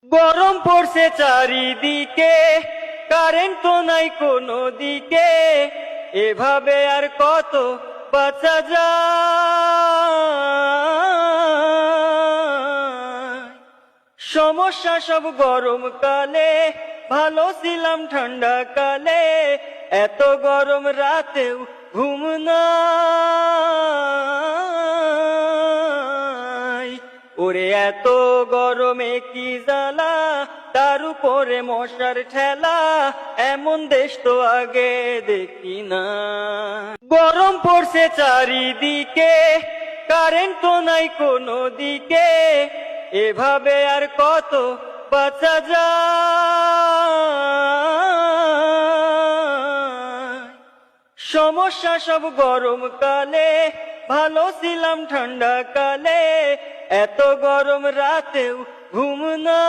গরম পড়ছে চারিদিকে, কারেন্ট তো নাই কোনো দিকে, এভাবে আর কত বাঁচা যায়। সমস্যা সব গরমকালে, ভালো ছিলাম ঠান্ডা কালে, এত গরম রাতেও ঘুম নাই। ওরে এত গরমে কি জ্বালা, তার উপরে মশার ঠেলা, এমন দেশ তো আগে দেখি না। গরম পড়ছে চারিদিকে, কারেন্ট তো নাই কোনো দিকে, এভাবে আর কত বাঁচা যায়। সমস্যা সব গরমকালে, ভালো ছিলাম ঠান্ডা কালে, এত গরম রাতেও ঘুম না।